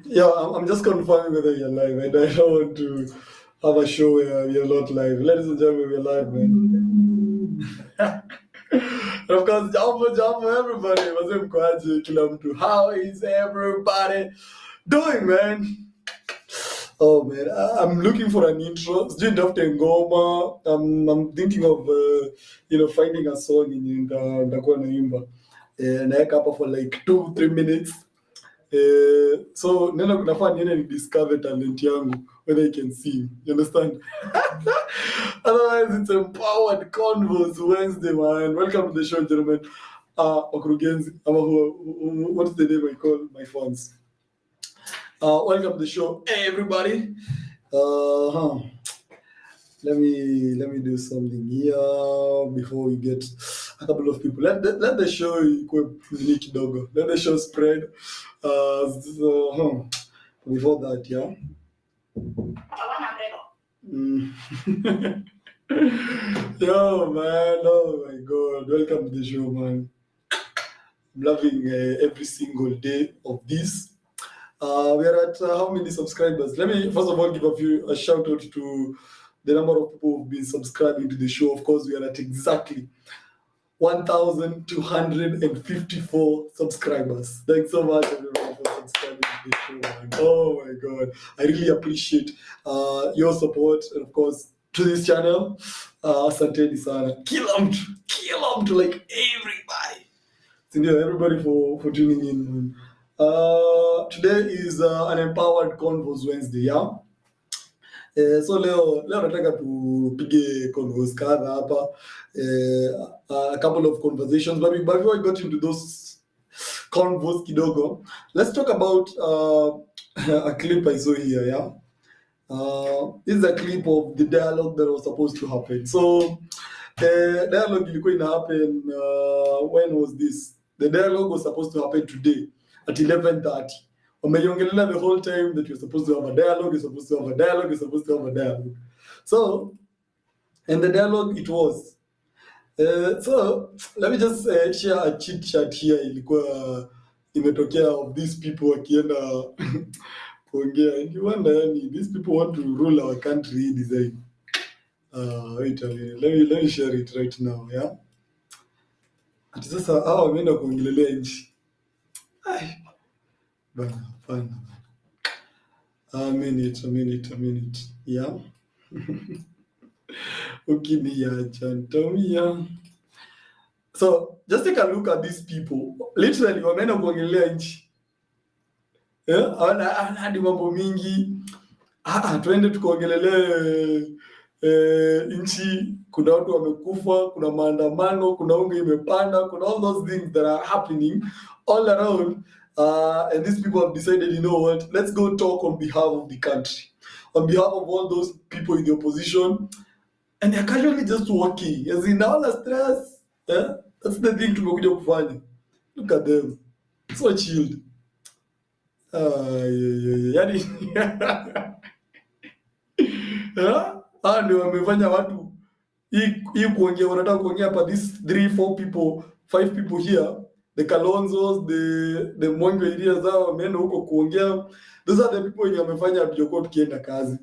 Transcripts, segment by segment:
Yeah, I'm just confirming whether you're live, and I don't want to have a show where we're not live. Ladies and gentlemen, we're live, man. And of course, jambo, everybody. Wazee mkoaje kila mtu? How is everybody doing, man? Oh man, I'm looking for an intro. Sijui nitafute ngoma. I'm thinking of finding a song yenye nitakuwa naimba. Naeka hapa for like 2-3 minutes. So neno kunafaa niende ni discover talent yangu whether I can sing. You understand? Otherwise, it's Empowered Convos Wednesday, man. Welcome to the show, gentlemen. Okurugenzi, what's the name I call my fans? Welcome to the show, hey, everybody. Let me do something here before we get a couple of people. Let the show unique dogo. Let the show spread. Before that, yeah. Yo, man, oh my God, welcome to the show, man. I'm loving every single day of this. We are at how many subscribers? Let me first of all give a shout out to the number of people who've been subscribing to the show. Of course, we are at exactly 1,254 subscribers. Thanks so much, everyone, for subscribing to the show, man. Oh my God, I really appreciate your support, and of course, to this channel. Asanteni sana. Kila mtu, like everybody. Everybody for tuning in, man. Today is an Empowered Convos Wednesday, yeah? So leo nataka tupige convos kadha hapa, a couple of conversations, but before I got into those convos kidogo, let's talk about a clip I saw here, yeah? This is a clip of the dialogue that was supposed to happen. So dialogue ilikuwa ina happen, when was this? The dialogue was supposed to happen today at 11:30. Wameiongelea the whole time that you're supposed to have a dialogue, you're supposed to have a dialogue, you're supposed to have a dialogue. So, and the dialogue it was. So, let me just share a chit chat here ilikuwa imetokea of these people wakienda kuongea. And you wonder, these people want to rule our country design. Wait a minute, let me share it right now, yeah? Ati sasa hawa wameenda kuongelelea nchi. Bana, fine. A minute. Yeah. Ukiniacha. So, just take a look at these people. Literally, wameenda kuongelelea nchi. Hadi mambo mingi. Tuende tukaongelelea nchi, kuna watu wamekufa, kuna maandamano, kuna unga imepanda, kuna all those things that are happening all around. And these people have decided, you know what, let's go talk on behalf of the country, on behalf of all those people in the opposition, and they're casually just walking, as in all the stress. That's the thing tumekuja kufanya. Look at them, so chilled. Yani ndio wamefanya watu hii kuongea, wanataka kuongea hapa, this 3-4 people 5 people here, the Kalonzos, the Mwangi area zao wameenda huko kuongea. Those are the people wenye wamefanya hatujakuwa tukienda kazi.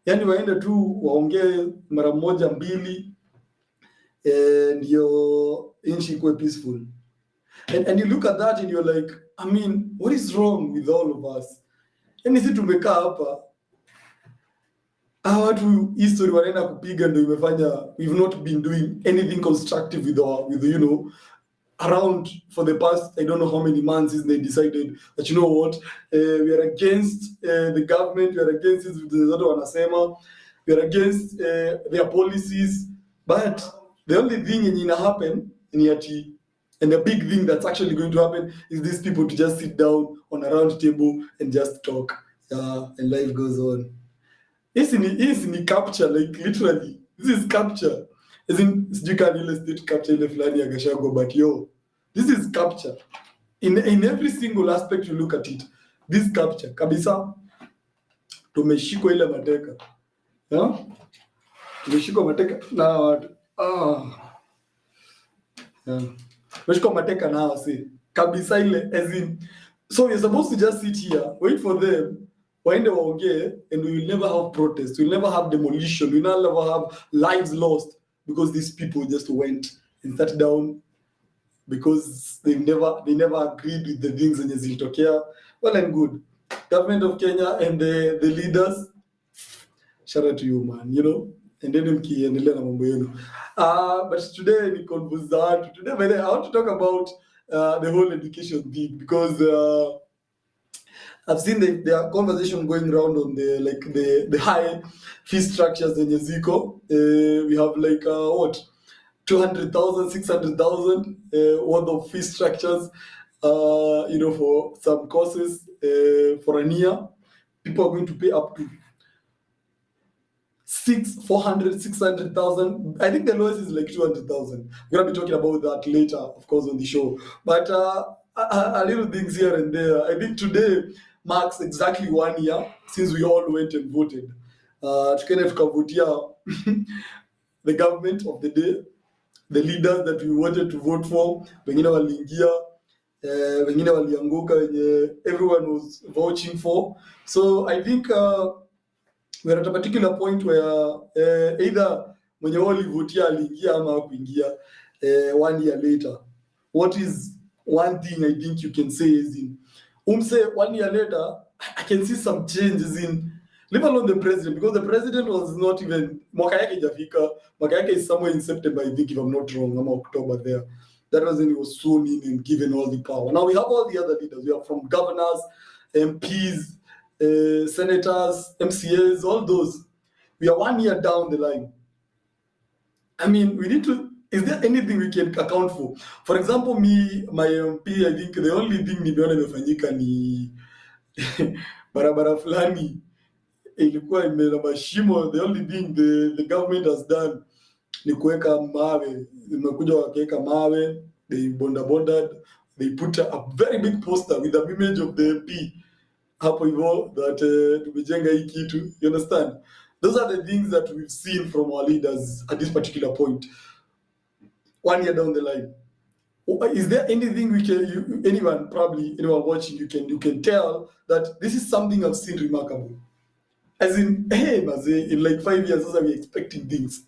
Yani waende tu waongee mara moja mbili, ndio nchi ikuwe peaceful. And you look at that and you're like, I mean, what is wrong with all of us? Yani sisi tumekaa hapa, watu history wanaenda kupiga ndio imefanya we've not been doing anything constructive with around for the past I don't know how many months since they decided that, you know what, we are against the government, we are against it, zote wanasema we are against their policies, but the only thing in happen and the big thing that's actually going to happen is these people to just sit down on a round table and just talk, and life goes on. This is capture, like literally. This is capture. As in, you can illustrate capture ile fulani ya Gashago, but this is capture. In every single aspect you look at it, this capture kabisa. Tumeshikwa ile mateka. Tumeshikwa mateka na watu. Tumeshikwa mateka na wasi. Kabisa ile, as in, So you're supposed to just sit here, wait for them, waende waongee, and we will never have protests, we'll never have demolition, we'll never have lives lost because these people just went and sat down because they never agreed with the things zenye zilitokea. Well and good. Government of Kenya and the leaders, shout out to you, man, you know, and then mkiendelea na mambo yenu. But today ni Convos za watu. Today by the way, I want to talk about the whole education thing because I've seen the conversation going around on the high fee structures in Yaziko. We have like what 200,000, 600,000 worth of fee structures. You know, for some courses for a year, people are going to pay up to 600,000. I think the lowest is like 200,000. We're gonna be talking about that later, of course, on the show. But a little things here and there. I think today marks exactly 1 year since we all went and voted. Tukaenda tukavutia the government of the day, the leaders that we wanted to vote for. Wengine waliingia, wengine walianguka, wenye everyone was vouching for. So I think we're at a particular point where either mwenye walivutia aliingia ama hakuingia 1 year later. What is one thing I think you can say is in say 1 year later, I can see some changes in, leave alone the president, because the president was not even, mwaka yake ijafika, mwaka yake is somewhere in September, I think, if I'm not wrong, ama October there. That was when he was sworn in and given all the power. Now we have all the other leaders. We have from governors, MPs, senators, MCAs, all those. We are 1 year down the line. I mean, we need to, is there anything we can account for? For example, me, my MP, I think the only thing nimeona imefanyika ni barabara fulani ilikuwa imena mashimo. The only thing the government has done ni kuweka mawe, imekuja wakaweka mawe, they bonded, they put a very big poster with the image of the MP hapo hivyo that tumejenga hii kitu, you understand? Those are the things that we've seen from our leaders at this particular point. 1 year down the line, is there anything we can, anyone watching, you can tell that this is something I've seen remarkable, as in, hey maze, in like 5 years sasa we expecting things,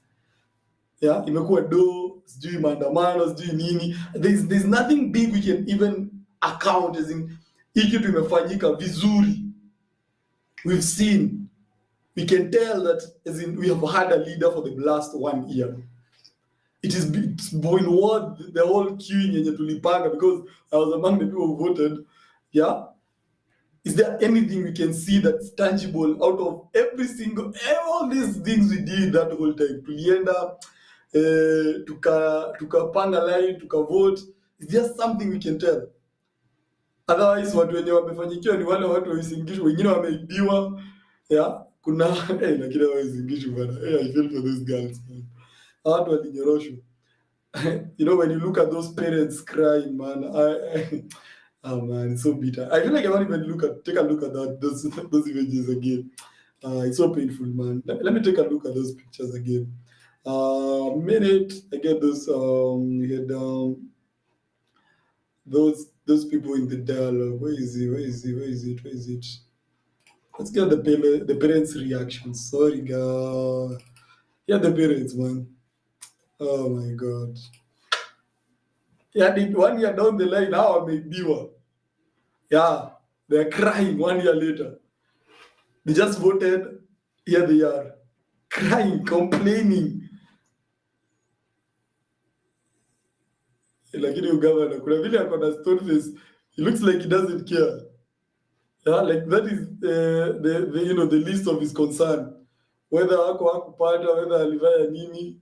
yeah, imekuwa do sijui maandamano sijui nini, there's nothing big we can even account, as in hii kitu imefanyika vizuri. We've seen, we can tell that, as in we have had a leader for the last 1 year. It's been worth the whole queuing yenye tulipanga, because I was among the people who voted. Yeah, is there anything we can see that's tangible out of all these things we did that whole time? Tulienda tukapanga line, tukavote. Is there something we can tell? Otherwise watu wenye wamefanyikiwa ni wale watu waisingishwa, wengine wameibiwa. Yeah, kuna lakini waisingishwa bana. I feel for these girls, man. Watu walinyoroshwa. You know, when you look at those parents crying, man, oh man, it's so bitter. I feel like I won't even take a look at those images again. It's so painful, man. Let me take a look at those pictures again. Minute, I get those those people in the dialogue. Where is it? Let's get the parents' reactions. Sorry, God. Yeah, the parents, man. Oh my God. Yeah, 1 year down the line, now I'm a diva. Yeah, they're crying 1 year later. They just voted, here they are, crying, complaining. Lakini huyu governor, kuna vile ako na stone face, he looks like he doesn't care. Yeah, like that is the least of his concern. Whether hakupata, whether alifanya nini.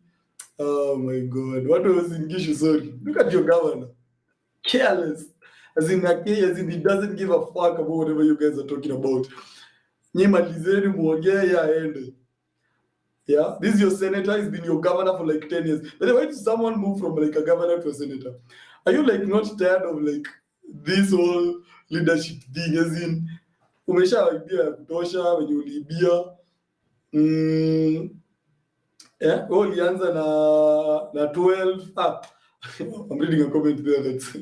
Oh my God, what was in Gishu? Sorry, look at your governor, careless, as in he doesn't give a fuck about whatever you guys are talking about. Nyemalizeni muongee aende. Yeah, this is your senator. He's been your governor for like 10 years. But why did someone move from like a governor to a senator? Are you like not tired of like this whole leadership thing? As in, umeshawaibia ya kutosha wenye uliibia. Yeah, ulianza na 12. I'm reading a comment there that's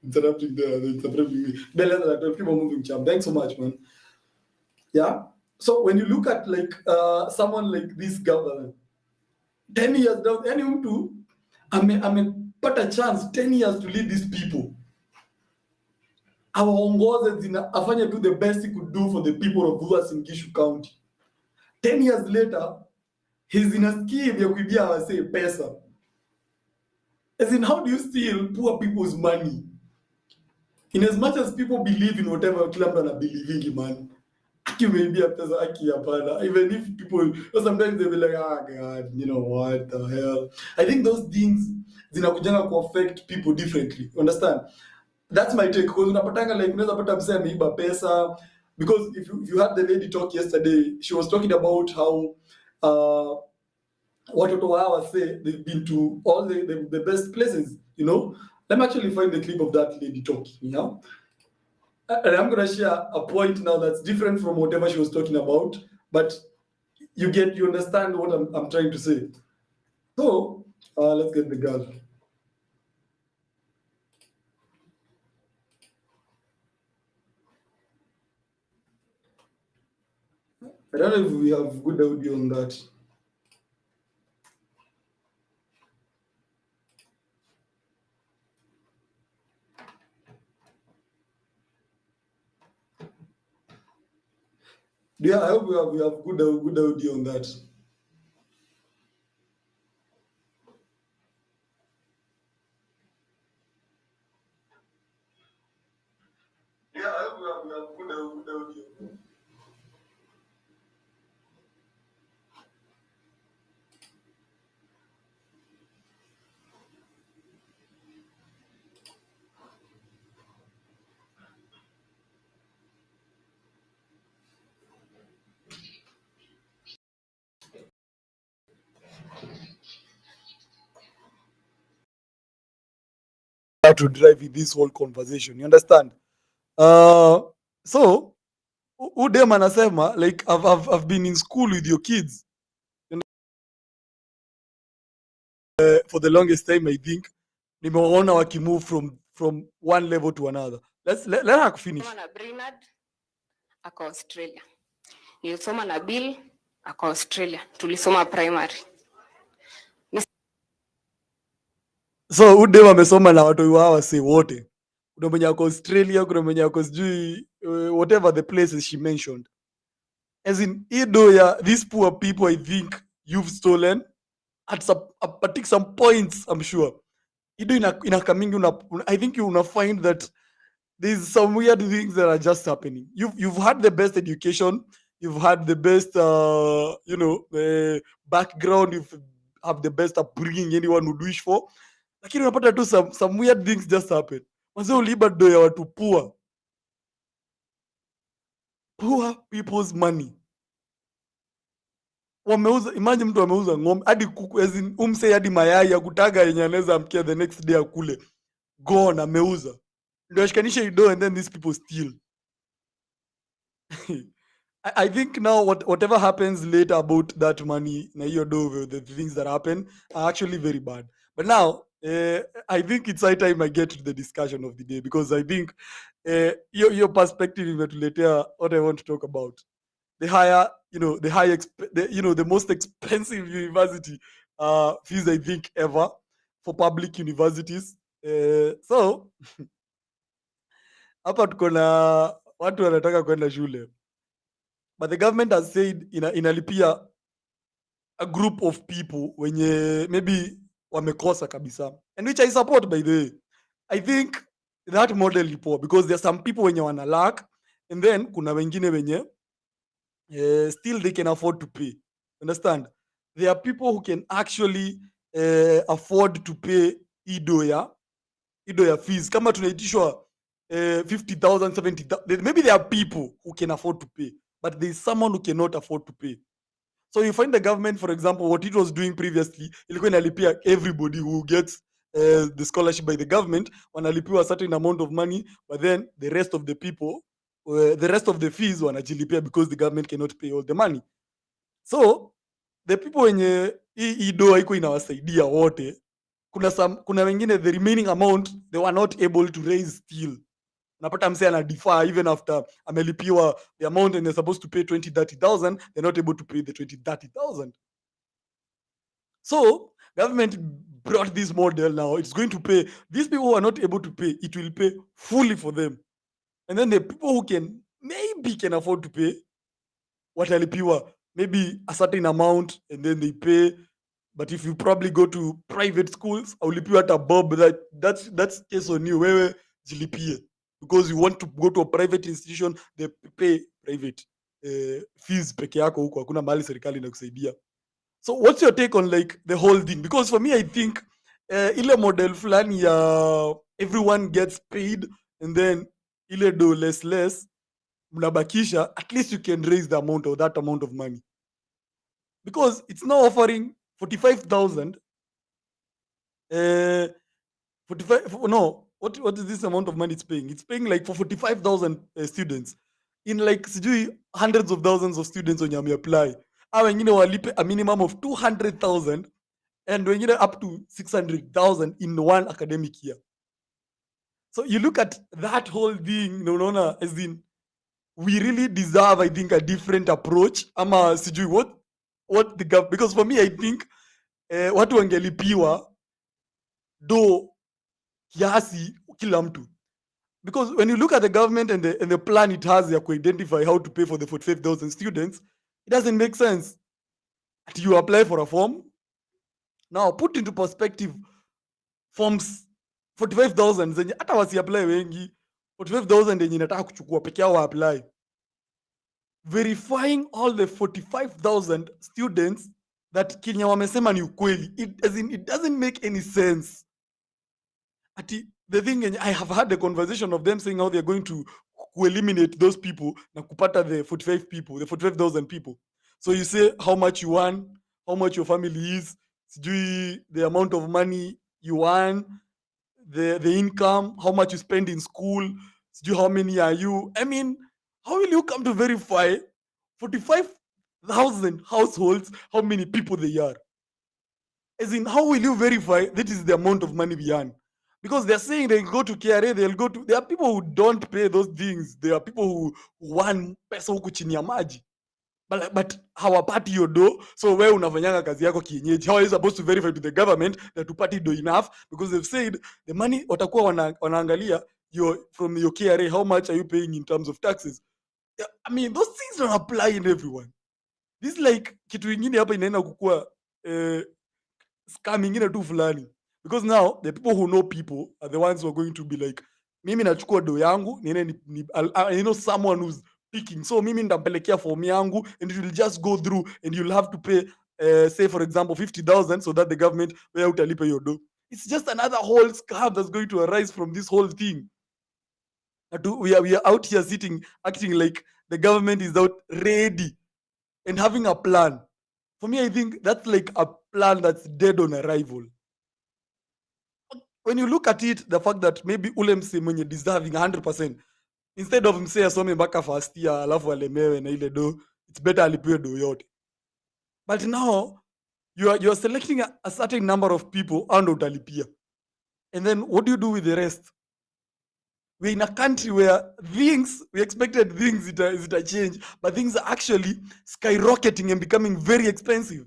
interrupting there. That's interrupting me. But let's keep on moving, champ. Thanks so much, man. Yeah. So when you look at like someone like this governor, 10 years down, any mtu amepata chance 10 years to lead these people, awaongoze afanye do the best he could do for the people of Uasin Gishu County. 10 years later, he's in a scheme ya kuibia wase pesa. As in, how do you steal poor people's money? In as much as people believe in whatever kila mtu anabelieving, man, aki umeibia pesa, aki hapana. Even if people, sometimes they be like, ah, God, you know what the hell. I think those things zinakujanga ku affect people differently. Understand? That's my take. Because unapatanga like unaweza pata msee ameiba pesa. Because if you had the lady talk yesterday, she was talking about how watoto wao say they've been to all the best places, you know. Let me actually find the clip of that lady talking, you know. And I'm going to share a point now that's different from whatever she was talking about, but you understand what I'm trying to say. So let's get the girl. I don't know if we have good audio on that. Yeah, I hope we have good audio on that. Yeah, I hope we have good audio. To drive in this whole conversation, you understand? So udem anasema like I've been in school with your kids, you know, for the longest time. I think nimewaona wakimove from one level to another. Let her finish. Na Bernard ako Australia, nilisoma na Bill ako Australia, tulisoma primary. So udem amesoma na watu wao si wote, kuna mwenye ako Australia, kuna mwenye ako sijui whatever the places she mentioned. As in, Ido, these poor people, I think you've stolen at some points, I'm sure. Ido I think you're gonna find that there's some weird things that are just happening. You've had the best education, you've had the best background, you have the best upbringing anyone would wish for. Lakini unapata tu some weird things just happen. Wazee uliiba do ya watu poor people's money. Wameuza, imagine mtu ameuza ng'ombe hadi kuku, as in umse hadi mayai ya kutaga yenye anaweza amkia the next day akule, gone, ameuza ndio ashikanishe ido, and then these people steal. I think now whatever happens later about that money na hiyo do, the things that happen are actually very bad. But now I think it's high time I get to the discussion of the day, because I think your perspective imetuletea what I want to talk about. The higher, the most expensive university fees I think ever for public universities. So hapa tuko na watu wanataka kwenda shule, but the government has said inalipia a group of people wenye maybe wamekosa kabisa, and which I support, by the way. I think that model ni poor, because there are some people wenye wana lack, and then kuna wengine wenye still they can afford to pay. Understand? There are people who can actually afford to pay ido ya fees. Kama tunaitishwa 50,000, 70,000, maybe there are people who can afford to pay, but there is someone who cannot afford to pay. So you find the government, for example, what it was doing previously, ilikuwa inalipia everybody who gets the scholarship by the government, wanalipiwa a certain amount of money, but then the rest of the people, the rest of the fees wanajilipia, because the government cannot pay all the money. So the people wenye hii do haiko inawasaidia wote, kuna wengine the remaining amount they were not able to raise still. Unapata mse ana defer even after amelipiwa the amount and they're supposed to pay 20,000-30,000, they're not able to pay the 20,000-30,000. So government brought this model. Now it's going to pay these people who are not able to pay, it will pay fully for them. And then the people who can maybe can afford to pay watalipiwa maybe a certain amount and then they pay. But if you probably go to private schools, aulipiwa hata bob, that's case on you, wewe jilipie, because you want to go to a private institution, they pay private fees peke yako huko, hakuna mahali serikali inakusaidia. So what's your take on like the whole thing? Because for me I think ile model fulani ya everyone gets paid and then ile do less mnabakisha, at least you can raise the amount or that amount of money, because it's now offering 45,000 45 no, what is this amount of money it's paying? It's paying like for 45,000 students in like sijui hundreds of thousands of students when you apply. Au wengine walipe a minimum of 200,000 and wengine up to 600,000 in one academic year. So you look at that whole thing, unaona, as in we really deserve, I think, a different approach. Ama sijui what the government, because for me I think watu wangelipiwa do kiasi kila mtu, because when you look at the government and the plan it has to identify how to pay for the 45,000 students, it doesn't make sense. You apply for a form. Now put into perspective, forms 45,000 zenye hata wasi apply wengi, 45,000 yenye inataka kuchukua peke yao apply, verifying all the 45,000 students that Kenya wamesema ni ukweli, it doesn't make any sense. The thing, I have had the conversation of them saying how they're going to eliminate those people na kupata the 45,000 people. So you say how much you want, how much your family is, the amount of money you want, the income, how much you spend in school, how many are you. I mean, how will you come to verify 45,000 households, how many people they are? As in, how will you verify that is the amount of money we earn? Because they're saying they'll go to KRA, there are people who don't pay those things. There are people who want pesa huku chini ya maji. But hawapati hiyo do. So wewe unafanyanga kazi yako kienyeji. How are you supposed to verify to the government that upati do enough? Because they've said the money watakuwa wanaangalia from your KRA, how much are you paying in terms of taxes? I mean, those things don't apply in everyone. This like kitu ingine hapa inaenda kukua scam ingine tu fulani. Because now the people who know people are the ones who are going to be like, mimi nachukua do yangu, I know someone who's picking, so mimi ndampelekea form yangu and it will just go through and you'll have to pay say for example 50,000 so that the government where utalipa your do. It's just another whole scam that's going to arise from this whole thing. We are out here sitting acting like the government is out ready and having a plan. For me, I think that's like a plan that's dead on arrival. When you look at it, the fact that maybe ule mse mwenye deserving 100%, instead of mse asome mpaka first year alafu alemewe na ile do, it's better alipiwe do yote. But now you are selecting a certain number of people and utalipia, and then what do you do with the rest? We're in a country where we expected things that change, but things are actually skyrocketing and becoming very expensive.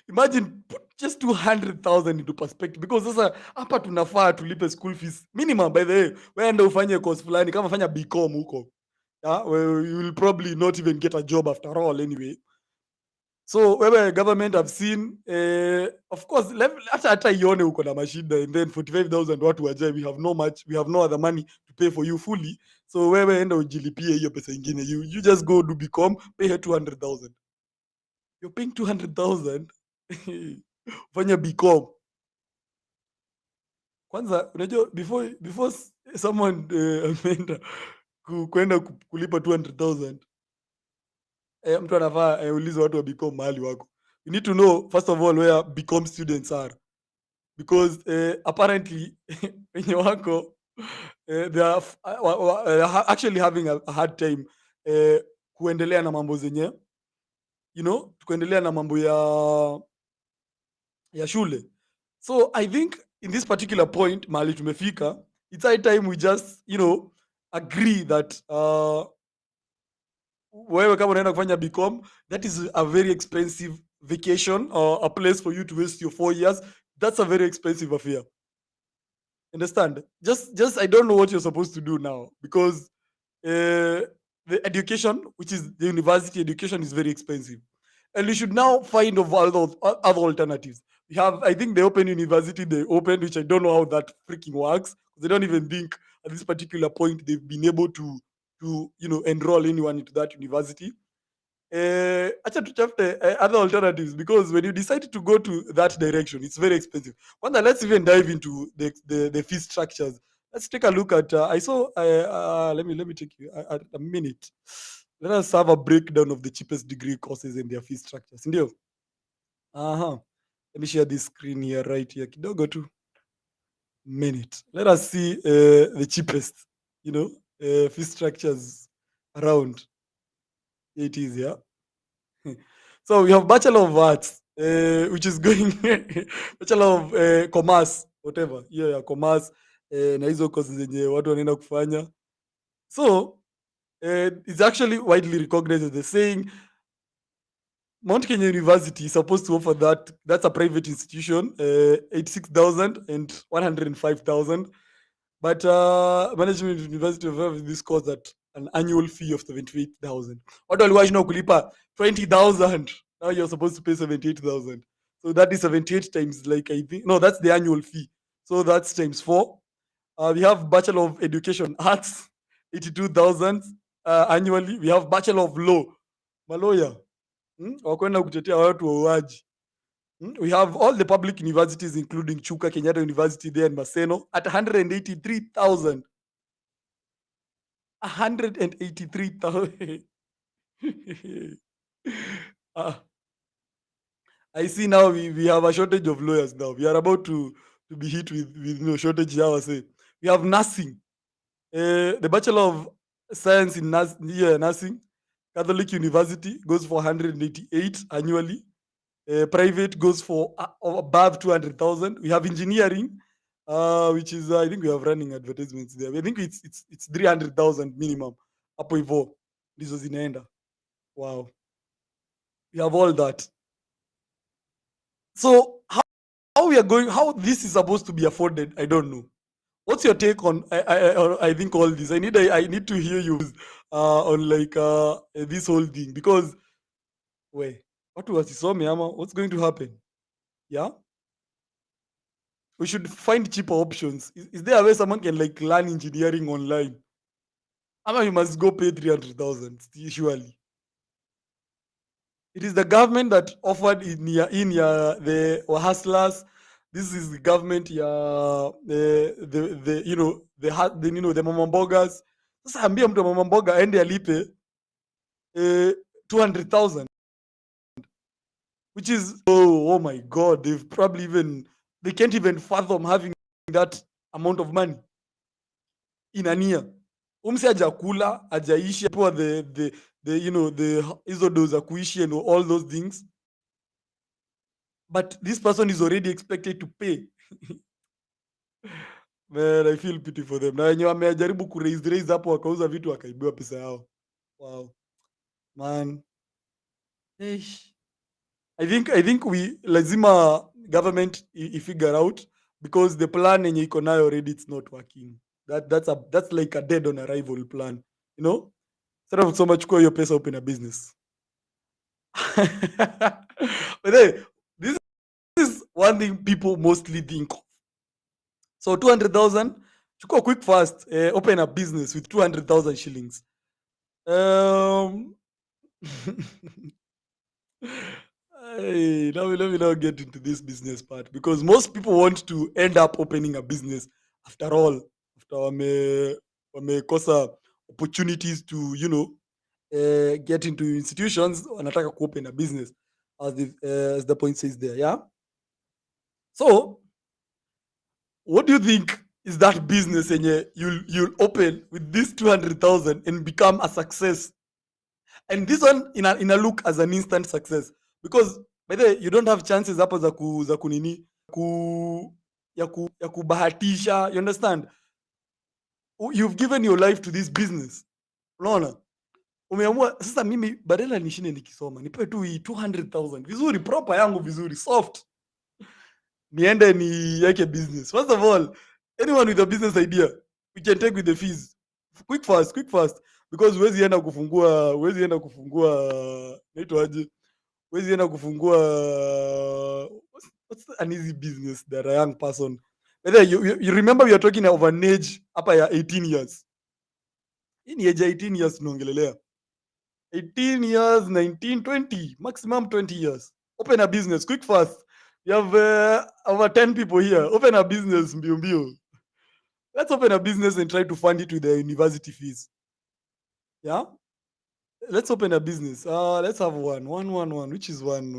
Imagine, put just 200,000 into perspective, because sasa hapa tunafaa tulipe school fees minimum. By the way, wewe ufanye course fulani, kama fanya BCom huko, you will probably not even get a job after all anyway. So wewe government have seen of course hata ione uko na mashida, and then 45,000 watu wajae, we have no other money to pay for you fully, so wewe enda ujilipie hiyo pesa ingine, you just go do BCom, pay her 200,000. You're paying 200,000 fanya BCom. Kwanza unajua before someone ameenda kwenda kulipa 200,000, mtu anafaa ulize watu wa BCom mahali wako. You need to know first of all where BCom students are, because apparently wenye wako they are actually having a hard time kuendelea na mambo zenye tukaendelea na mambo ya shule. So I think in this particular point mahali tumefika, it's high time we just agree that wewe kama unaenda kufanya BCom, that is a very expensive vacation or a place for you to waste your 4 years. That's a very expensive affair. Understand? Just I don't know what you're supposed to do now, because the education, which is the university education, is very expensive, and we should now find of other alternatives. We have, I think, the Open University they opened, which I don't know how that freaking works. They don't even think at this particular point they've been able to enroll anyone into that university. Acha tutafute other alternatives, because when you decide to go to that direction, it's very expensive. Wonder, let's even dive into the fee structures. Let's take a look at. I saw. Let me take you a minute. Let us have a breakdown of the cheapest degree courses and their fee structures. Ndio. Let me share this screen here, right here. Kidogo tu. Minute. Let us see the cheapest. Fee structures around. It is, yeah. So we have Bachelor of Arts, which is going Bachelor of Commerce, whatever. Yeah, Commerce, na hizo courses zenye watu wanaenda kufanya. So it's actually widely recognized as the saying Mount Kenya University is supposed to offer that. That's a private institution, 86,000 and 105,000. But Management University of this course at an annual fee of 78,000. Watu waliwashindwa kulipa 20,000. Now you're supposed to pay 78,000. So that is 78 times, like, I think, no, that's the annual fee. So that's times 4. We have Bachelor of Education Arts, 82,000 annually. We have Bachelor of Law, maloya wakwenda kutetea watu wauaji. We have all the public universities, including Chuka, Kenyatta University there and Maseno, at 183,000. 183,000. I see now we have a shortage of lawyers now. We are about to be hit with shortage here. Say. We have nursing. The Bachelor of Science in nursing, Catholic University goes for 188 annually. Private goes for above 200,000. We have engineering, which is I think we have running advertisements there. I think it's 300,000 minimum. Hapo hivyo ndizo zinaenda. Wow, we have all that. So how we are going? How this is supposed to be afforded? I don't know. What's your take on? I think all this. I need to hear you on like this whole thing, because watu wasisome ama what's going to happen? Yeah. We should find cheaper options. Is there a way someone can like learn engineering online? Ama you must go pay 300,000 surely. It is the government that offered in the hustlers. This is the government the mama mbogas. Sasa ambia mtu mama mboga aende alipe 200,000, which is oh my god, they can't even fathom having that amount of money in a year. Umse hajakula, hajaishi, poor the hizo do za kuishi and all those things, but this person is already expected to pay. Man, I feel pity for them. Na wenye wamejaribu raise hapo wakauza vitu wakaibiwa pesa yao. Wow. Man. I think we lazima government figure out, because the plan yenye iko nayo already it's not working. That's like a dead on arrival plan, instead of so much hiyo pesa open a business. But hey, this is one thing people mostly think of. So 200,000, chukua quick fast, open a business with 200,000 shillings. Hey, let me now get into this business part, because most people want to end up opening a business after all, after wamekosa opportunities to get into institutions, wanataka open a business, as the point says there. Yeah. So what do you think is that business and you'll open with this 200,000 and become a success? And this one in a look as an instant success, because by the way, you don't have chances hapo za kunini ya kubahatisha, you understand. You've given your life to this business, unaona. Umeamua sasa, mimi badala nishine nikisoma nipewe tu hii 200,000 vizuri, proper yangu vizuri soft, niende niweke business. First of all, anyone with a business idea, we can take with the fees quick fast, because huwezi enda kufungua naitwaje, huwezi enda kufungua what's an easy business that a young person. You remember we are talking of an age hapa ya 18 years. Hii ni age ya 18 years tunaongelelea. 18 years, 19, 20, maximum 20 years. Open a business quick fast. You have over 10 people here. Open a business mbio mbio. Let's open a business and try to fund it with the university fees. Yeah? Let's open a business. Let's have one. Which is one?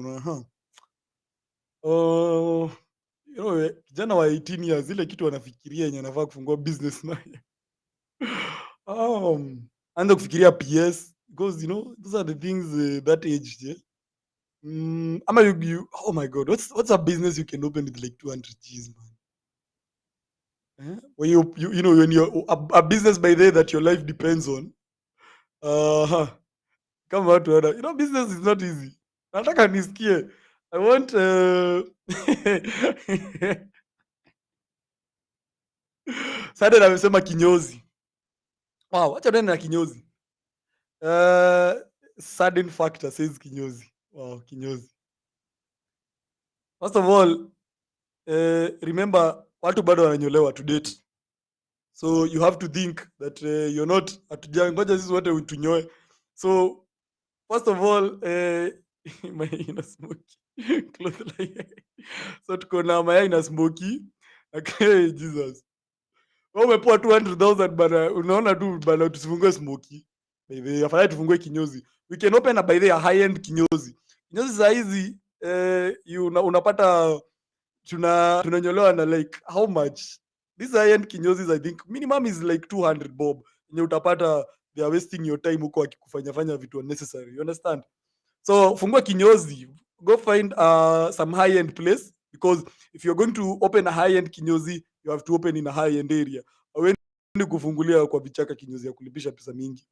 You know, kijana wa 18 years, ile kitu anafikiria yenye anafaa kufungua business naye. Anza kufikiria PS, because you know, those are the things that age, yeah? Ama oh my god, what's a business you can open with like 200 G's, man? When you know, when you're a business by there that your life depends on. Come out, you know, business is not easy. Nataka nisikie. I want Sade amesema kinyozi. Wow, acha nene na kinyozi. Sudden factor says kinyozi. Wow, kinyozi. First of all, remember watu bado wananyolewa to date. So you have to think that you're not ngoja sisi wote utunyoe. So first of all, mayai ina smoky. Cloth like. So tuko na mayai ina smoky. Okay, Jesus. Wewe umepoa 200,000 bana, unaona tu bana tusifungue smoky. By the way, afadhali tufungue kinyozi. We can open a by the high end kinyozi. Kinyozi za hizi unapata tunanyolewa na like how much? These high end kinyozis, I think minimum is like 200 bob. Yenye utapata they are wasting your time huko akikufanya vitu unnecessary. You understand? So fungua kinyozi, go find some high end place, because if you're going to open a high end kinyozi, you have to open in a high end area. Hauendi kufungulia kwa vichaka kinyozi ya kulipisha pesa mingi.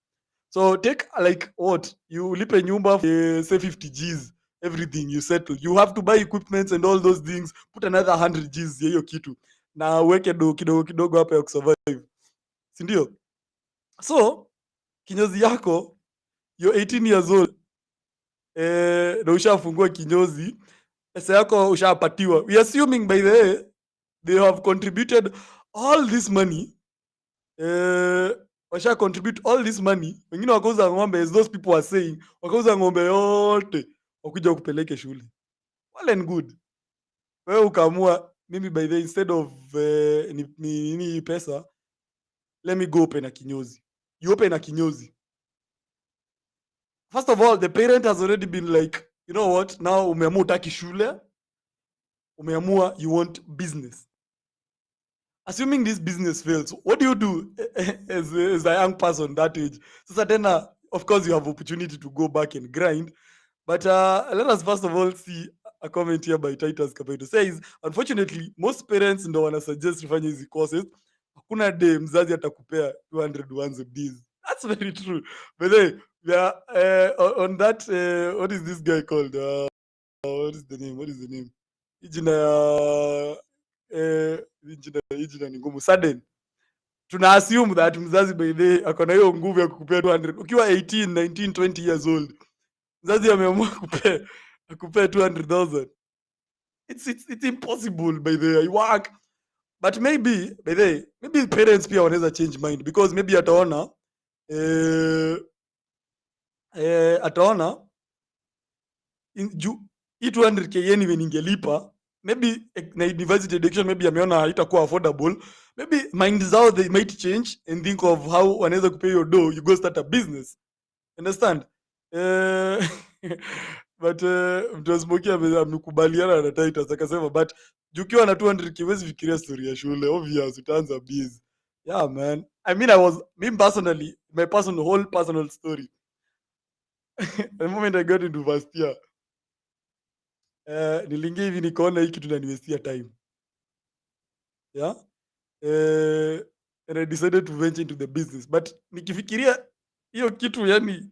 So take like what? You ulipe nyumba say 50 G's, everything you settle. You have to buy equipments and all those things. Put another 100 G's ya hiyo kitu. Na uweke kidogo hapa ya kusurvive. Si ndio? So kinyozi yako, you're 18 years old. Na ushafungua kinyozi, pesa yako ushapatiwa. We assuming by the way they have contributed all this money. Washa contribute all this money. Wengine wakauza ng'ombe, as those people are saying, wakauza ng'ombe yote wakuja kupeleke shule. Well and good. Wewe ukaamua mimi by the instead of ni pesa, let me go open a kinyozi. You open a kinyozi. First of all, the parent has already been like, you know what, now umeamua utaki shule, umeamua you want business. Assuming this business fails, what do you do as a young person that age? Sasa tena, of course, you have opportunity to go back and grind. But let us first of all see a comment here by Titus Kapaito. Says, unfortunately, most parents ndo wana suggest ufanye hizi courses. Hakuna day mzazi atakupea 200 ones of these. That's very true. But then, yeah, on that, what is this guy called? What is the name? Jina ni ngumu. Sudden. Tuna assume that mzazi by the akona hiyo nguvu ya kukupea 200. Ukiwa 18, 19, 20 years old. Mzazi ameamua akupea 200,000. It's impossible by the way. Work. But maybe by the maybe parents pia wanaweza change mind, because maybe ataona hii 200k anyway ningelipa, maybe na university education maybe ameona haitakuwa affordable, maybe mind zao they might change and think of how wanaweza kupay your dough, you go start a business. Understand? But mtu amekubaliana na Titus akasema, but ukiwa na 200k huwezi fikiria story ya shule, obvious utaanza biz. Yeah man, I mean me personally, my whole personal story, The moment I got into first year, niliingia hivi nikaona hii kitu inaniwestia time. Yeah. And I decided to venture into the business. But nikifikiria hiyo kitu yani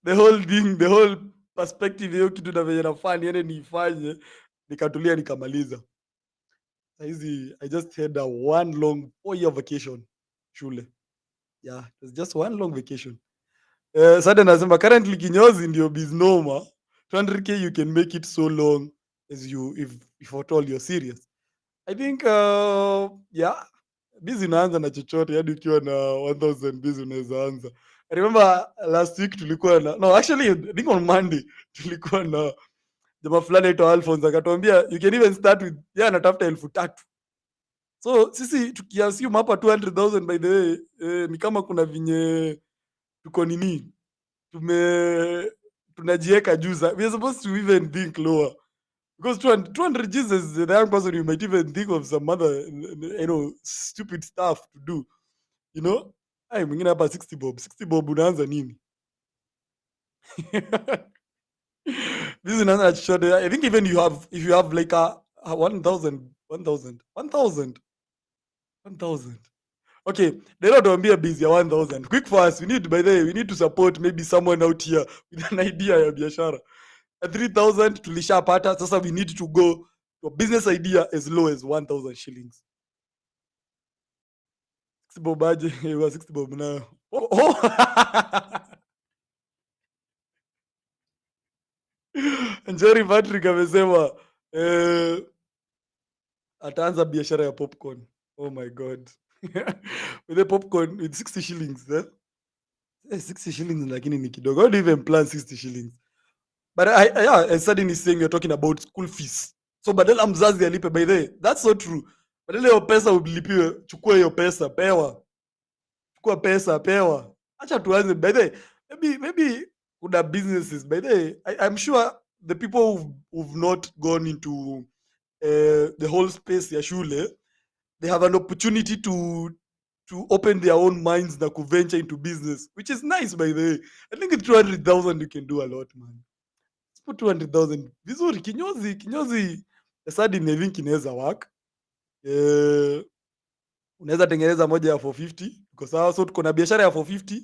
the whole thing, the whole perspective hiyo kitu na venye nafanya yani niifanye, nikatulia nikamaliza. Saizi I just had a one long 4-year vacation shule. Yeah, it was just one long vacation. Sasa nasema currently kinyozi ndio biznoma. 200k you can make it so long as you if at all you're serious. I think yeah, busy unaanza na chochote hadi ukiwa na 1000 busy unaweza anza. I remember last week tulikuwa na no actually I think on Monday tulikuwa na jamaa fulani aitwa Alphonse akatuambia you can even start with yeye anatafuta 3000. So sisi tukiassume hapa 200,000 by the way ni kama kuna vinye tuko nini tunajiweka juu we are supposed to even think lower because 200 G's as the young person you might even think of some other stupid stuff to do, you know. Ai mwingine hapa 60 bob unaanza nini? This is another short. I think even if you have like a 1,000. Okay, they don't be a busy 1,000. Quick fast. We need to support maybe someone out here with an idea ya biashara. At 3,000 tulishapata. Sasa we need to go to a business idea as low as 1,000 shillings. 60 bob aje, 60 bob now. Oh. Njeri Patrick amesema ataanza biashara ya popcorn. Oh my god. With the popcorn with 60 shillings, 60 shillings lakini ni kidogo. How do you even plan 60 shillings? But I suddenly saying you're talking about school fees. So badala mzazi alipe, by the way, that's so true. Badala hiyo pesa ulipiwe, chukua hiyo pesa, pewa. Chukua pesa, pewa. Acha tuanze, by the way, maybe kuna businesses, by the way, I'm sure the people who've not gone into the whole space ya shule, they have an opportunity to open their own minds na venture into business, which is nice, by the way. I think with 200,000 you can do a lot, man. Let's put 200,000 vizuri. Kinyozi suddenly I think inaweza work. Unaweza tengeneza moja ya 450 kwa sababu so tuko na biashara ya 450,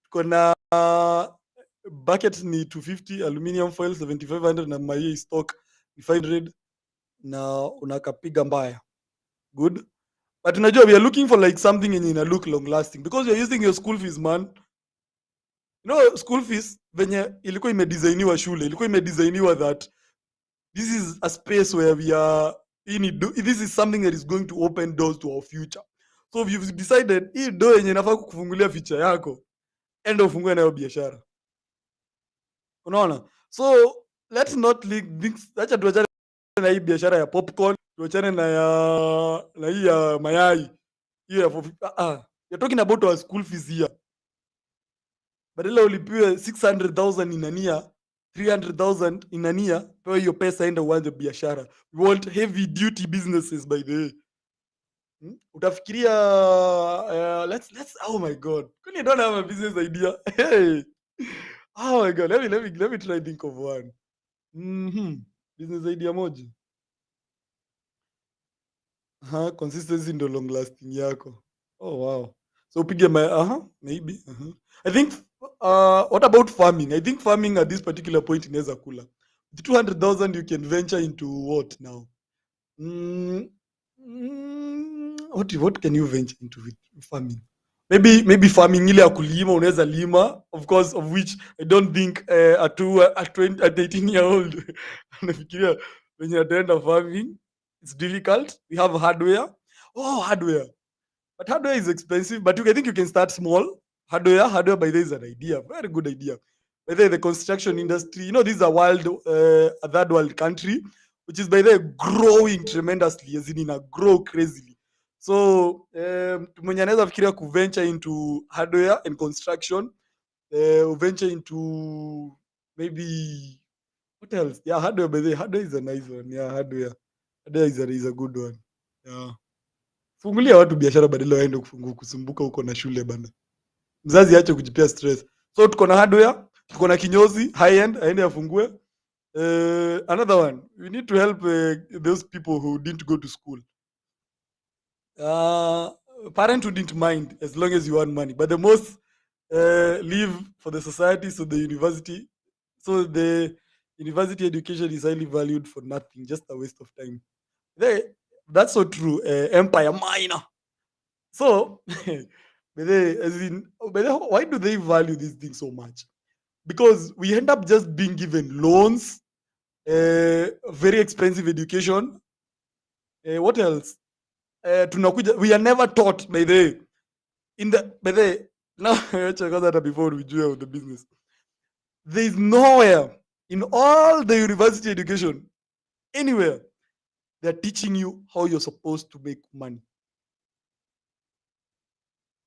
tuko na bucket ni 250, aluminium foil 7500 na mayai stock ni 500 na unakapiga mbaya. Good. But unajua we are looking for like something yenye ina look long lasting because you're using your school fees, man. You know, school fees venye ilikuwa imedesigniwa shule, ilikuwa imedesigniwa that this is a space where we are this is something that is going to open doors to our future. So if you've decided hii door yenye inafaa kukufungulia future yako, enda ufungue nayo biashara. Unaona? So let's not acha tuachane na hii biashara ya popcorn, tuachane na hii ya mayai. Hiyo you're talking about our school fees here. Badala ulipiwe 600,000 inania, 300,000 inania, pewa hiyo pesa enda uanze biashara. We want heavy duty businesses, by the way. Utafikiria let's oh my god. Kwani I don't have a business idea? Hey. Oh my god, let me try think of one. Business idea moja. Consistency ndo long lasting yako. Oh wow. So upige maybe. I think what about farming? I think farming at this particular point inaweza kula. With 200,000 you can venture into what now? What can you venture into with farming? Maybe farming ile ya kulima unaweza lima, of course, of which I don't think at 18 year old anafikiria when you attend farming it's difficult. We have hardware. But hardware is expensive, but I think you can start small. Hardware by the way is an idea, very good idea. By the way, the construction industry, you know, this is a third world country, which is by the way growing tremendously, as in grow crazily. So mwenye anaweza fikiria venture into hardware and construction, venture into maybe what else? Yeah, hardware by the way, hardware is a nice one. Yeah, hardware is a good one. Yeah. Fungulia watu biashara badala waende kusumbuka huko na shule bana. Mzazi aache kujipea stress. So tuko na hardware, tuko na kinyozi high end aende afungue. Another one, we need to help those people who didn't go to school. Parents who didn't mind as long as you earn money, but the most live for the society, so the university, so the university education is highly valued for nothing, just a waste of time. That's so true. Empire minor. So, why do they value these things so much? Because we end up just being given loans, very expensive education. What else? We are never taught by the now before we do the business. There is nowhere in all the university education, anywhere, they're teaching you how you're supposed to make money.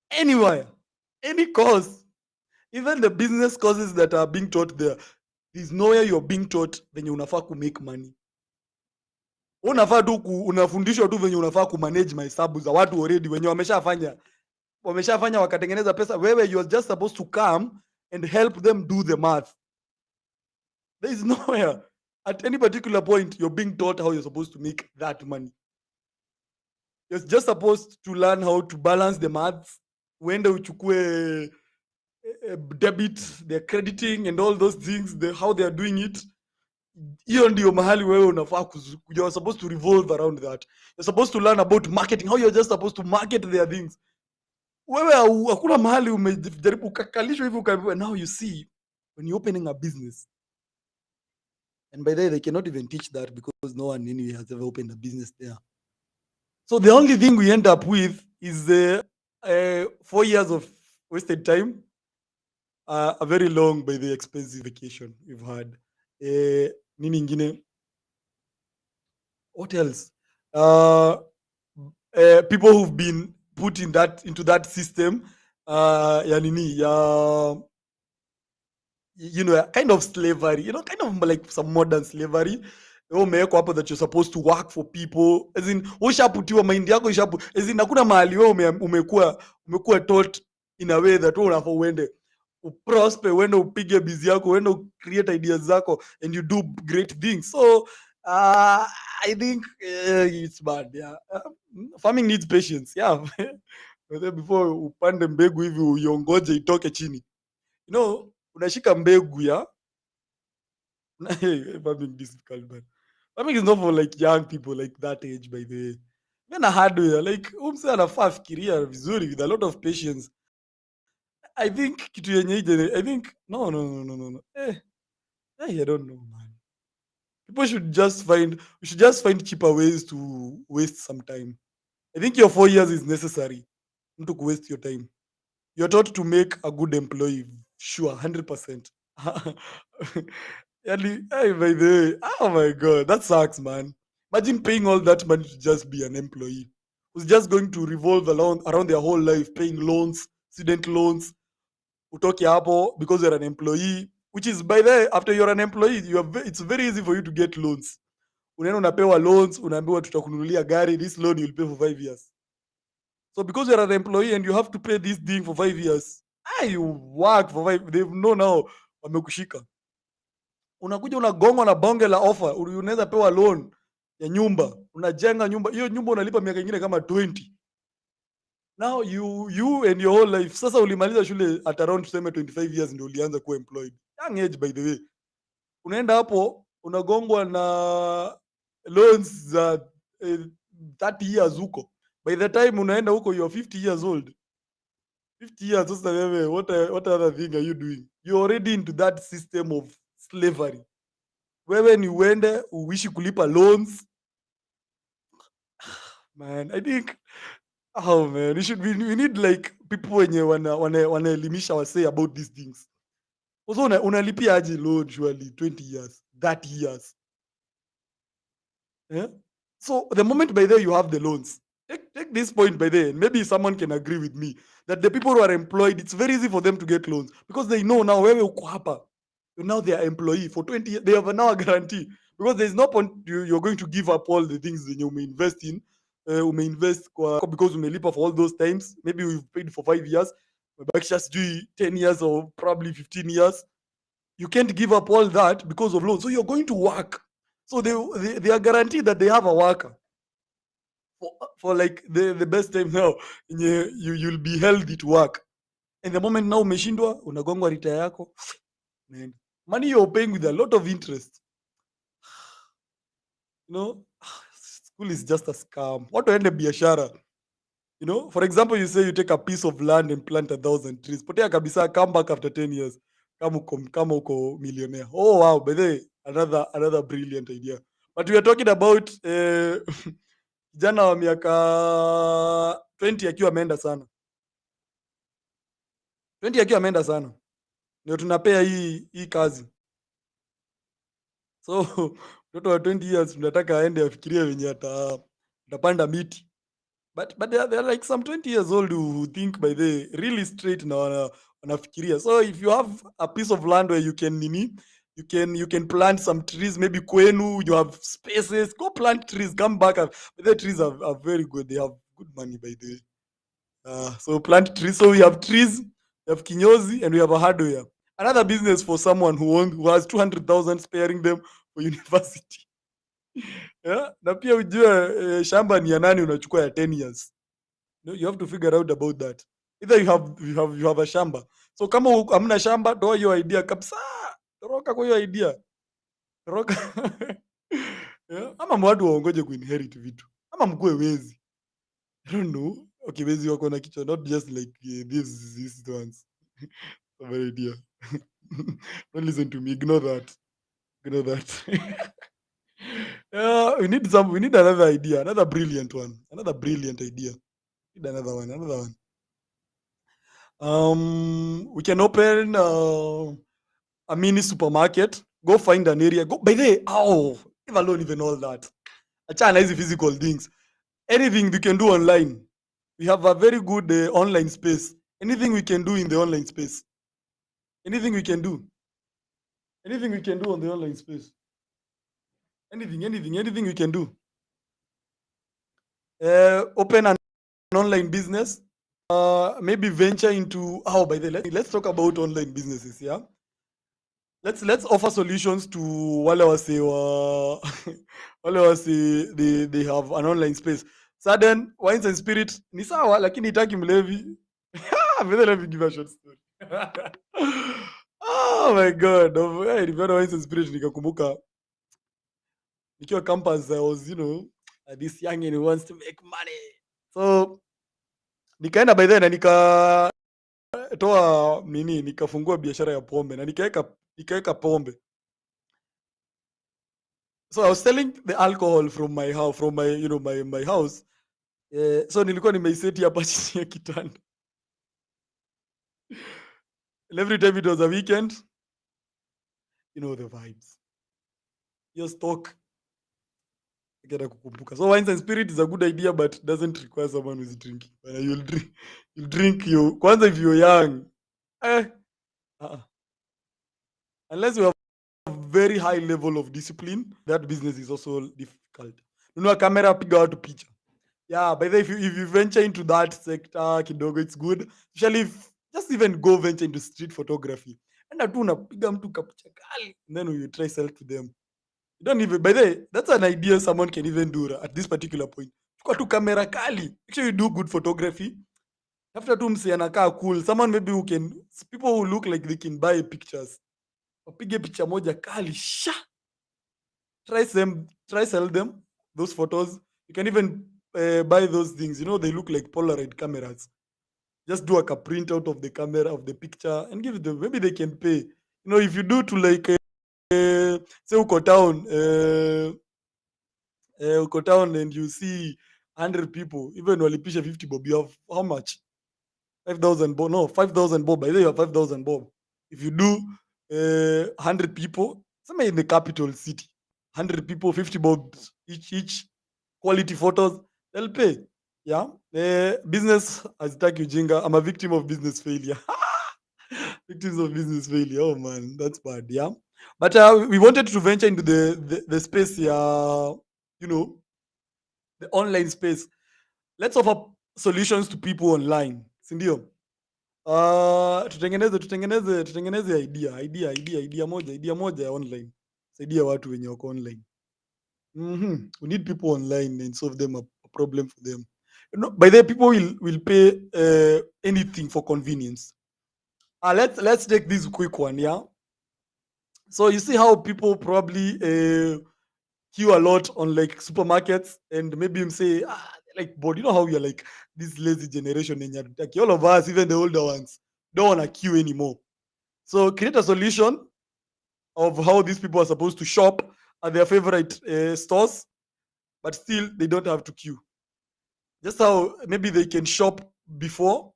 Anywhere, any course, even the business courses that are being taught there's nowhere you're being taught venye unafaa ku make money. Unafaa tu unafundishwa tu venye unafaa ku manage mahesabu za watu already wenye wameshafanya wakatengeneza pesa. Wewe you're just supposed to come and help them do the math. There is nowhere at any particular point you're being taught how you're supposed to make that money. You're just supposed to learn how to balance the maths. Uende uchukue debit, the crediting and all those things, how they are doing it. Hiyo ndio mahali wewe unafaa you're supposed to revolve around that. You're supposed to learn about marketing, how you're just supposed to market their things. Wewe hakuna mahali umejaribu ukakalishwa hivi ukaambiwa, now you see when you're opening a business. And by the way, they cannot even teach that because no one anyway has ever opened a business there. So the only thing we end up with is 4 years of wasted time, a very long by the expensive vacation we've had. Nini ingine? What else? People who've been put into that system, kind of slavery, kind of like some modern slavery. Umewekwa hapo that you're supposed to work for people, as in ushaputiwa mind yako as in hakuna mahali wewe umekuwa taught in a way that wewe unafaa uende uprosper, uende upige busy yako, uende create ideas zako and you do great things. So I think it's bad. Yeah, farming needs patience. Yeah. Before upande mbegu hivi uiongoje itoke chini, unashika mbegu ya farming difficult, but farming is not for like young people like that age. By the way, even a hardware like umse anafaa fikiria vizuri with a lot of patience. I think kitu yenye I think no. I don't know, man. People should just find cheaper ways to waste some time. I think your 4 years is necessary to waste your time. You're taught to make a good employee, sure, 100%. By the way, oh my god, that sucks, man. Imagine paying all that money to just be an employee who's just going to revolve around their whole life, paying loans, student loans. Utoke hapo because you're an employee, which is, by the way, after you're an employee, it's very easy for you to get loans. Unaenda unapewa loans, unaambiwa tutakununulia gari, this loan you'll pay for 5 years. So because you're an employee and you have to pay this thing for 5 years, you work for 5, they've known now wamekushika. Unakuja unagongwa na bonge la offer, unaweza pewa loan ya nyumba, unajenga nyumba, hiyo nyumba unalipa miaka ingine kama 20. Now you and your whole life, sasa ulimaliza shule at around 25 years ndio ulianza kuwa employed. Young age, by the way. Unaenda hapo unagongwa na loans za 30 years huko. By the time unaenda huko you're 50 years old. 50 years, sasa wewe, what other thing are you doing? You're already into that system of slavery. Wewe ni uende uishi kulipa loans. Man, I think man, we need like people wenye wanaelimisha wase about these things. Also unalipia aje loan surely 20 years, 30 years. Yeah? So the moment by there you have the loans, take this point by there, maybe someone can agree with me that the people who are employed, it's very easy for them to get loans because they know now wewe uko hapa, now they are employee for 20 years, they have now a guarantee because there's no point you're going to give up all the things that you may invest in, because umelipa for all those times. Maybe we've paid for 5 years, umebakisha sijui 10 years or probably 15 years. you can't give up all that because of loans. So you're going to work. So they are guaranteed that they have a worker for like the best time now. You'll be healthy to work. And the moment now umeshindwa, unagongwa retire yako, man, money you're paying with a lot of interest. School is just a scam. Watu waende biashara. For example, you say you take a piece of land and plant 1,000 trees. Potea kabisa, come back after 10 years. Kama uko millionaire. Oh wow, by the way, another brilliant idea. But we are talking about kijana wa miaka 20 akiwa ameenda sana. 20 akiwa ameenda sana. Ndio tunapea hii kazi. So mtoto wa 20 years tunataka aende afikirie wenye atapanda miti. But they are like some 20 years old who think by the really straight na wanafikiria. So if you have a piece of land where you can plant some trees, maybe kwenu, you have spaces, go plant trees, come back. The trees are very good. They have good money by the way. So plant trees. So we have trees, we have kinyozi, and we have a hardware. Another business for someone who has 200,000 sparing them for university. Yeah? Na pia ujue shamba ni ya nani unachukua ya 10 years. You have to figure out about that. Either you have a shamba. So kama hamna shamba, toa hiyo idea kabisa. Toroka kwa hiyo idea. Toroka. Yeah? Ama watu waongoje kuinherit vitu. Ama mkue wezi. I don't know. Okay, wezi wako na kichwa, not just like these ones. A very idea. Don't listen to me. Ignore that. We need another idea, another brilliant one. Another brilliant idea. Need another one. We can open a mini supermarket. Go find an area. Go by the way, leave alone even all that. Achana hizi physical things. Anything we can do online. We have a very good online space. Anything we can do in the online space. Anything we can do on the online space. Anything we can do. Open an online business. Maybe venture into by the way, let's talk about online businesses. Yeah, let's offer solutions to wale wase they have an online space. Sudden wines and spirit ni sawa lakini itaki mlevi. Let me give a short story. Oh my god, wines and spirit nikakumbuka nikiwa campus. I was this young and who wants to make money, so nikaenda by then na nikafungua biashara ya pombe na nikaweka pombe. So I was selling the alcohol from my house, my house. So nilikuwa nimeiseti hapa chini ya kitanda. And every time it was a weekend, the vibes. Just talk. Get kukumbuka. So wines and spirit is a good idea, but doesn't require someone who's drinking. You'll drink kwanza if you're young. Unless you have a very high level of discipline, that business is also difficult. Camera piga watu picha. Yeah, by the way, if you venture into that sector kidogo, it's good. Especially if just even go venture into street photography. And tu unapiga mtu kapicha kali, and then you try sell to them. You don't even, by the way, that's an idea someone can even do at this particular point. Chukua tu kamera kali. Make sure you do good photography. After tu msi anakaa cool, someone maybe people who look like they can buy pictures. Wapige picha moja kali, try sell them those photos. You can even buy those things, they look like Polaroid cameras. Just do a print out of the camera of the picture and give them. Maybe they can pay. If you do to like say uko town and you see 100 people, even walipisha 50 bob, you have how much? 5,000 bob. No, 5,000 bob. By the way, you have 5,000 bob. If you do 100 people, somewhere in the capital city, 100 people, 50 bob each, quality photos, they'll pay. Yeah. Business hazitaki ujinga. I'm a victim of business failure. Victims of business failure. Oh man, that's bad. Yeah. But we wanted to venture into the space, the online space. Let's offer solutions to people online. Sindio? tutengeneze idea moja ya online. Saidia watu wenye wako online. We need people online and solve them a problem for them. By the way, people will pay anything for convenience. Let's take this quick one, yeah. So you see how people probably queue a lot on like supermarkets, and maybe you say, like, but you know how we are like this lazy generation in Nyarutaki. All of us, even the older ones, don't want to queue anymore. So create a solution of how these people are supposed to shop at their favorite stores, but still they don't have to queue. Just how maybe they can shop before,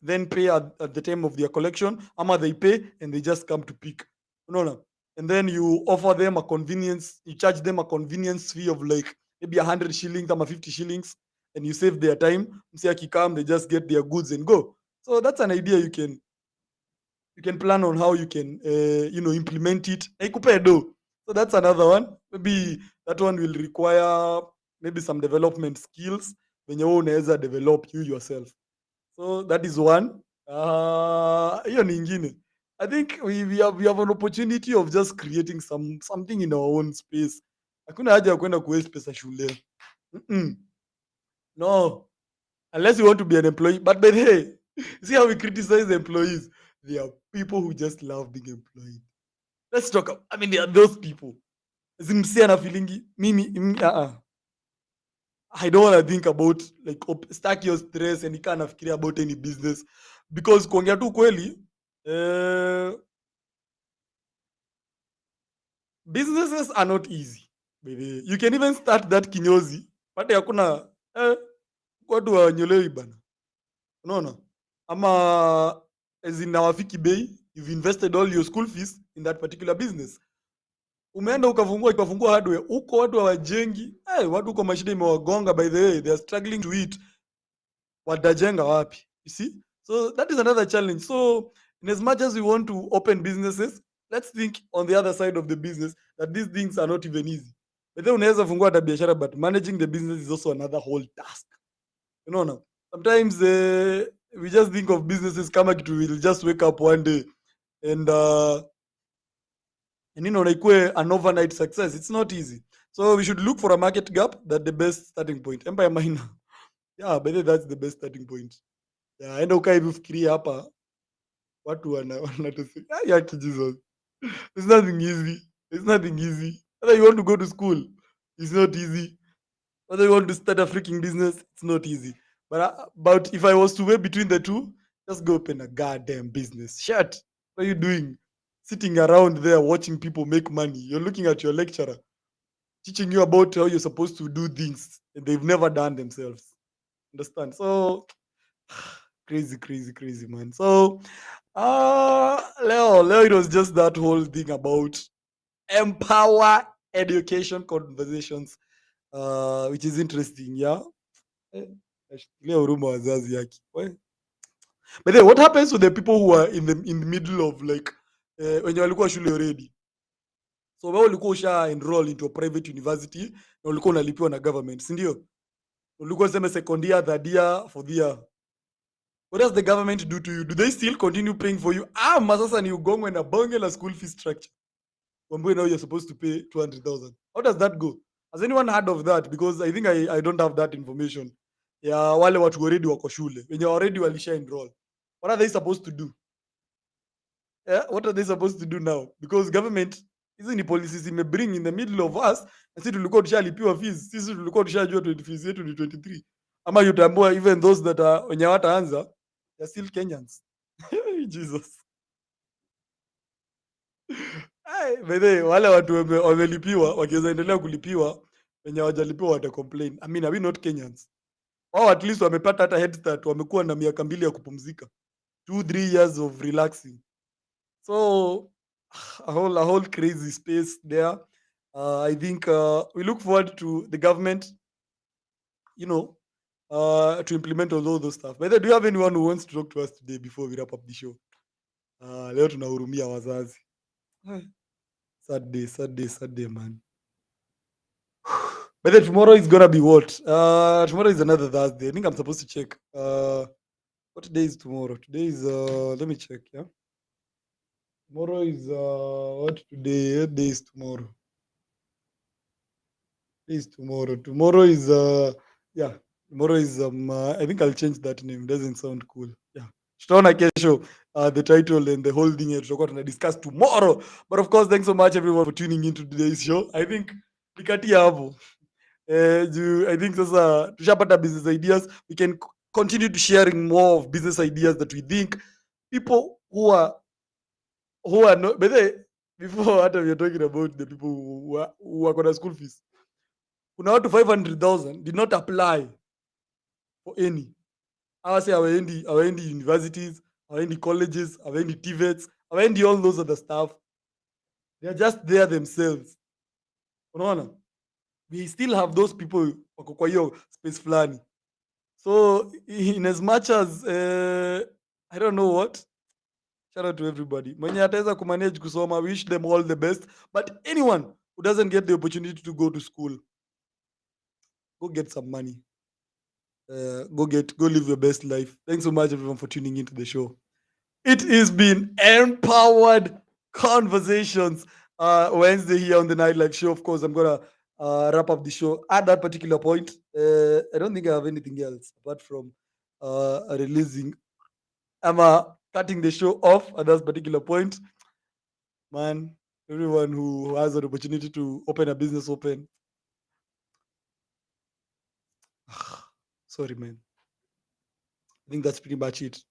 then pay at the time of their collection, ama they pay and they just come to pick. No. And then you offer them a convenience, you charge them a convenience fee of like maybe 100 shillings or 50 shillings, and you save their time. Msi akikam, they just get their goods and go. So that's an idea you can plan on how you can implement it. So that's another one. Maybe that one will require maybe some development skills when you unaweza develop you yourself. So that is one. Hiyo ni ingine. I think we have an opportunity of just creating something in our own space. Hakuna haja ya kwenda kuwaste pesa shule. No, unless you want to be an employee. But by the way, see how we criticize employees. There are people who just love being employed. Let's talk. I mean, there are those people. Zimsia feeling mimi. I don't want to think about like stack your stress and you can't nafikiria about any business, because kuongea tu kweli, businesses are not easy. Baby. You can even start that kinyozi, but hakuna watu wanyolewi bana. Unaona? Ama as in hawafiki bei, you've invested all your school fees in that particular business. Umeenda ukafungua hardware, uko watu hawajengi, watu uko mashida imewagonga, by the way, they are struggling to eat. Watajenga wapi? You see? So that is another challenge. So in as much as we want to open businesses, let's think on the other side of the business that these things are not even easy. But then unaweza fungua hata biashara, but managing the business is also another whole task. You know now. Sometimes we just think of businesses kama kitu will just wake up one day and like an overnight success. It's not easy. So we should look for a market gap. That's the best starting point. Empire Miner. Yeah, but that's the best starting point. Yeah, enda ukae hivi ufikirie hapa watu wanatusikia. Yeah, Jesus. It's nothing easy. It's nothing easy. Whether you want to go to school, it's not easy. Whether you want to start a freaking business, it's not easy. But if I was to weigh between the two, just go open a goddamn business. Shut. What are you doing? Sitting around there watching people make money. You're looking at your lecturer teaching you about how you're supposed to do things and they've never done themselves. Understand? So crazy, man. So Leo, it was just that whole thing about empower education conversations, which is interesting. Yeah. Leo huruma wazazi yake. But then what happens to the people who are in the middle of like when walikuwa shule already? So wewe ulikuwa usha enroll into a private university na ulikuwa unalipiwa na government, si ndio? Ulikuwa sema second year, third year, fourth year. What does the government do to you? Do they still continue paying for you? Sasa ni ugongwe na bonge la school fee structure. Wambwe now you're supposed to pay 200,000. How does that go? Has anyone heard of that? Because I think I don't have that information. Ya wale watu already wako shule. Wenye already walisha enroll. What are they supposed to do? Yeah, what are they supposed to do now? Because government hizi ni policies bring in the middle of us, na sisi tulikuwa tushalipiwa fees. Sisi tulikuwa tushajua 20 fees yetu ni 23. Ama yutambua even those that are wenye wataanza, they're still Kenyans. Jesus. Bede, wale watu wamelipiwa wakiweza endelea kulipiwa, wenye hawajalipiwa wata complain. I mean, are we not Kenyans? Wao at least wamepata hata head start, wamekuwa na miaka 2 ya kupumzika. 2-3 years of relaxing. So a whole crazy space there. I think we look forward to the government, to implement all those stuff. But do you have anyone who wants to talk to us today before we wrap up the show? Leo tunahurumia wazazi. Sad day, man. But then tomorrow is gonna be what? Tomorrow is another Thursday. I think I'm supposed to check. What day is tomorrow? Today is let me check, yeah. Tomorrow is what today? What day is tomorrow? Is tomorrow. Tomorrow is yeah. Tomorrow is I think I'll change that name. Doesn't sound cool. Yeah. Tutaona kesho, the title and the whole thing tutakuwa tuna discuss tomorrow. But of course, thanks so much everyone for tuning into today's show. I think nikatia hapo. I think sasa tushapata business ideas. We can continue to sharing more of business ideas that we think people who are not, but before hata we are talking about the people who are gonna school fees. Kuna watu 500,000 did not apply for any. Hawa say hawaendi universities, hawaendi colleges, hawaendi TVETs, hawaendi all those other stuff. They are just there themselves. Unaona? We still have those people wako kwa hiyo space fulani. So in as much as I don't know what, shout out to everybody. Mwenye ataweza kumanage kusoma, wish them all the best. But anyone who doesn't get the opportunity to go to school, go get some money. Go live your best life. Thanks so much everyone for tuning into the show. It has been Empowered Conversations Wednesday here on the Nightlife Show. Of course, I'm gonna wrap up the show at that particular point. I don't think I have anything else apart from releasing. I'm cutting the show off at that particular point. Man, everyone who has an opportunity to open a business, open. Sorry, man. I think that's pretty much it.